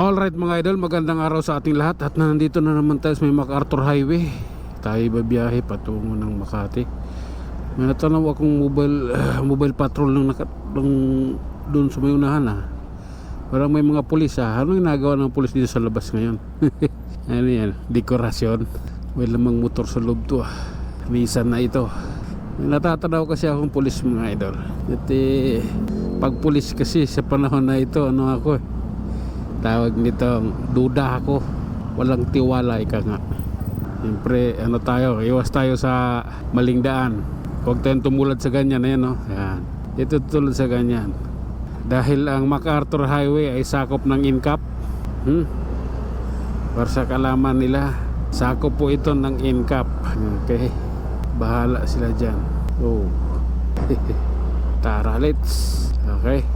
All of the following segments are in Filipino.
Alright mga idol, magandang araw sa ating lahat. At nandito na naman tayo sa may MacArthur Highway. Tayo babiyahe patungo ng Makati. May natanaw akong mobile patrol nung doon sa may unahan. Parang may mga pulis. Anong ginagawa ng pulis dito sa labas ngayon? Ano yan? Dekorasyon. May lamang motor sa loob to. Nissan na ito. May natatanaw kasi akong pulis mga idol. At pag pulis kasi sa panahon na ito, tawag nito, duda ako, walang tiwala, ika nga. Siyempre iwas tayo sa maling daan. Huwag tayong tumulad sa ganyan. Ayan, Ayan. Ito tulad sa ganyan. Dahil ang MacArthur Highway ay sakop ng INCAP. Para sa kalaman nila, sakop po ito ng INCAP. Okay, bahala sila dyan. Tara, let's. Okay,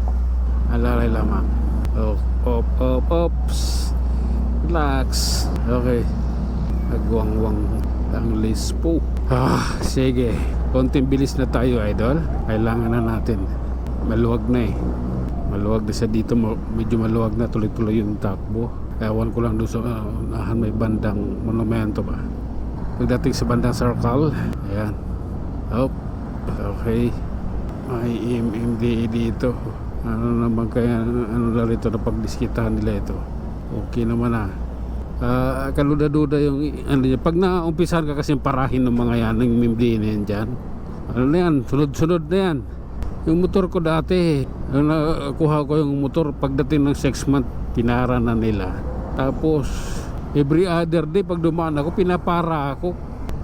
alalay lamang. Ops, relax. Okay, agwangwang ang lispo. Sige, konting bilis na tayo idol. Kailangan na natin. Maluwag na maluwag na sa dito. Medyo maluwag na, tuloy-tuloy yung takbo. Ewan ko lang doon sa may bandang monumento ba. Pagdating sa bandang circle, ayan. Okay, may MMDA dito. Ano naman kaya, ano larito na pagdiskitahan nila ito. Okay naman kaluda-duda yung ano niya. Pag naumpisahan ka kasi parahin ng mga yan, ng MMDA na yan dyan. Ano na yan, sunod-sunod na yan. Yung motor ko dati, nakuha ko yung motor pagdating ng 6 month, pinara na nila. Tapos every other day pag dumaan ako, pinapara ako.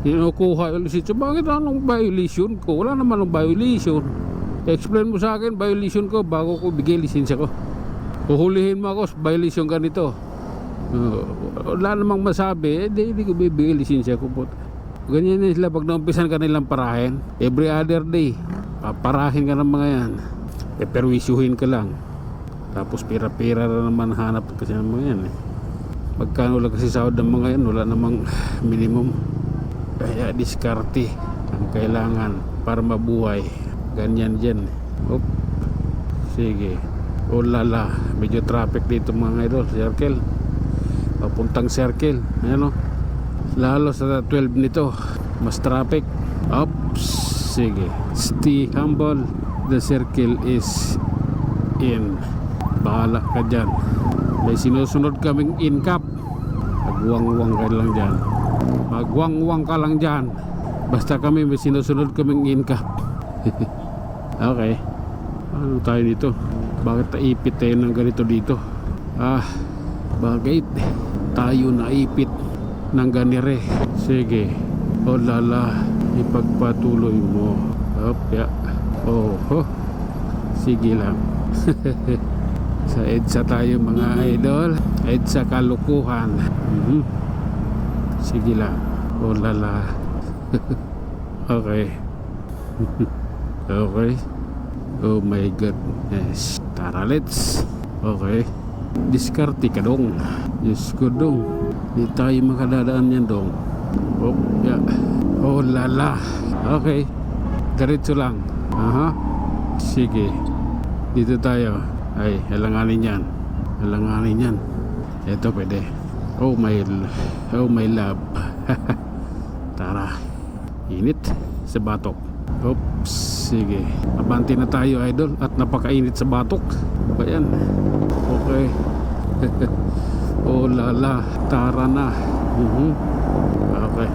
Kinukuha yung lisensya. Bakit anong violation ko? Wala naman ng violation. Explain mo sa akin violation ko bago ko bigay lisensya ko. Huhulihin mo ako violation ganito. Wala namang masabi, hindi ko bibigay lisensya ko po. Ganyan na sila pag naumpisan ka nilang parahin. Every other day paparahin ka ng mga yan, perwisyuhin ka lang. Tapos pira-pira na naman hanap kasi ng mga yan Magkano lang kasi sahod ng mga yan, wala namang minimum. Kaya diskarte ang kailangan para mabuhay. Ganyan dyan. Sige. Lala, medyo traffic dito mga idol. Circle, papuntang circle. Ayan lalo sa 12 nito, mas traffic. Sige, stay humble. The circle is in. Bahala ka dyan. May sinusunod kaming INCAP. Magwangwang ka lang dyan. Magwangwang ka lang dyan. Basta kami may sinusunod kaming INCAP. Okay, ano tayo dito? Bakit naipit tayo ng ganito dito? Bakit tayo naipit ng ganire? Sige, lala, ipagpatuloy mo. Sige lang. Sa EDSA tayo mga idol. EDSA kalukuhan. Sige lang. Lala. Okay. Okay. Oh my god. Yes. Tara, let's. Okay. Diskarte ka dong. Diyos ko dong. Di tayo makadadaan yan dong. Lala. Okay. Diretso lang. Sige. Dito tayo. Ay, halanganin yan. Halanganin yan. Ito pwede. Oh my love. Tara. Init sa batok. Sige. Abante na tayo idol. At napakainit sa batok. Ayan. Okay. Lala. Tara na. Okay.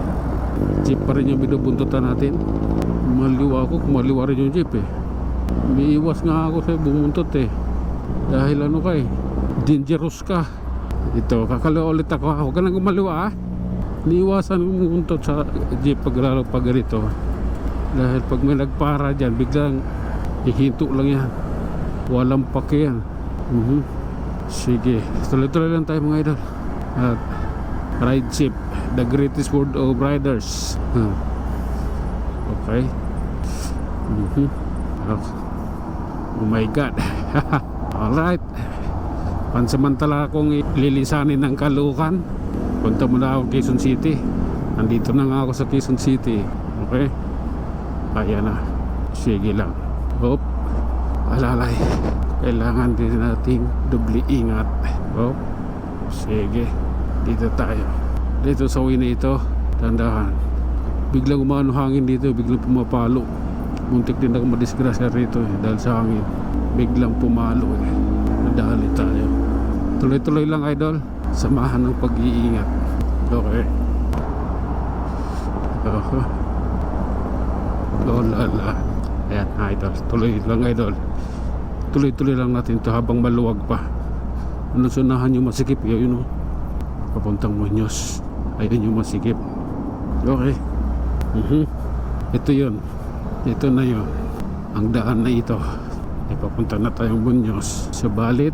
Jeep pa rin yung binubuntutan natin. Maliwa ako. Maliwa rin yung jeep May iwas nga ako sa bumuntot Dahil dangerous ka. Ito, kakalawa ulit ako. Huwag ka nang kumaliwa Niiwasan bumuntot sa jeep lalo pag ganito. Dahil pag may nagpara dyan, biglang ihinto lang yan. Walang pake yan. Sige, tuloy-tuloy lang tayo mga idol. At ride ship, the greatest world of riders. Okay. Oh my god. Alright. Pansamantala akong lilisanin ng Caloocan. Punta muna ako Quezon City. Nandito na nga ako sa Quezon City. Okay. Ayan na. Sige lang. Alalay. Kailangan din nating doble ingat. Sige, dito tayo. Dito sa way na ito, tandahan. Biglang umano hangin dito, biglang pumapalo. Muntik din ako madisgrasya rito dahil sa hangin. Biglang pumalo Nadali tayo. Tuloy-tuloy lang idol. Samahan ng pag-iingat. Okay. Lala. Ayan idol. Tuloy lang idol. Tuloy-tuloy lang natin to habang maluwag pa. Anong sunahan yung masikip? Yun o. Papuntang Muñoz. Ayun yung masikip. Okay. Ito yun. Ito na yun. Ang daan na ito. Ay papunta na tayong Muñoz. Subalit,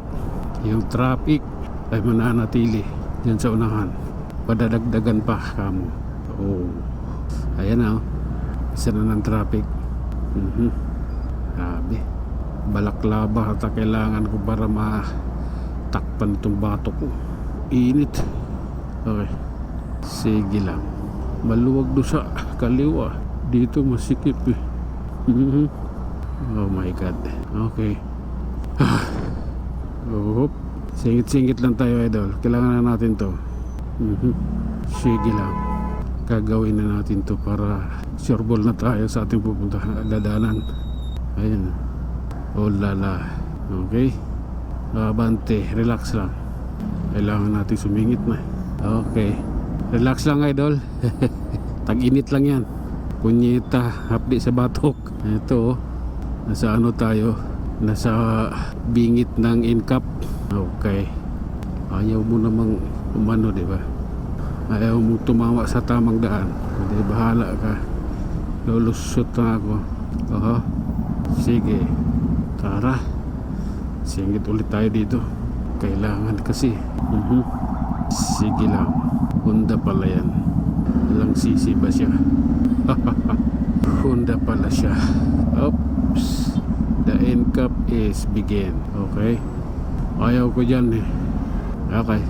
yung traffic ay mananatili dyan sa unahan. Padadagdagan pa kamo. Oh. Ayan na. Isa na ng traffic. Grabe. Balaklava ata kailangan ko para matakpan itong bato ko. Init. Okay. Sige lang. Maluwag do sa kaliwa. Dito masikip eh. Oh my god. Okay. Singit-singit lang tayo idol. Kailangan na natin to. Sige lang. Gagawin na natin to para sureball na tayo sa ating pupuntahan dadanan. Ayun. Oh lala. Okay. Abante. Relax lang. Kailangan natin sumingit na. Okay. Relax lang idol. Tag-init lang yan. Punyeta. Hapdi sa batok. Ito oh. Nasa ano tayo? Nasa bingit ng incap. Okay. Ayaw mo namang umano, di ba? Ayaw mo tumawa sa tamang daan. Hindi, bahala ka. Lulusot na ako. Oho. Sige. Tara. Singit ulit tayo dito. Kailangan kasi. Sige lang. Honda pala yan. Walang sisi ba siya? Honda pala siya. Oops. The end cap is begin. Okay. Ayaw ko dyan eh. Okay.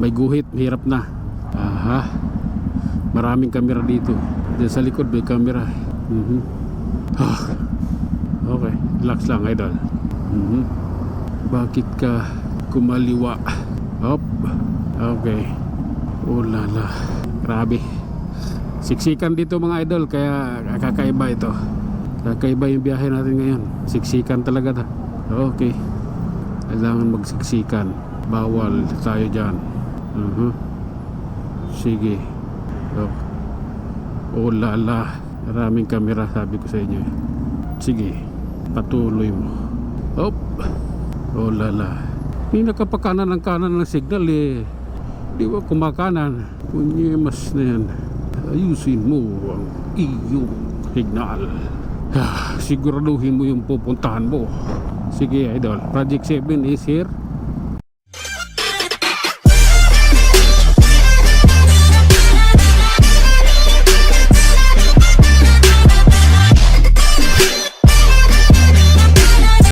May guhit. Hirap na. Aha. Maraming kamera dito. Diyan sa likod may kamera. Okay. Relax lang idol. Bakit ka kumaliwa? Hop. Okay. Oh lala. Grabe. Siksikan dito mga idol. Kaya kakaiba ito. Kakaiba yung biyahe natin ngayon. Siksikan talaga ta. Okay. Kailangan magsiksikan. Bawal tayo dyan. Sige. Oh lala. Maraming kamera sabi ko sa inyo. Sige. Patuloy mo. Hop. Oh lala. Hindi nakapakanan ng kanan ng signal eh. Di ba kumakanan? Kunyemas na yan. Ayusin mo ang iyong signal. Siguraduhin mo yung pupuntahan mo. Sige idol. Project 7 is here.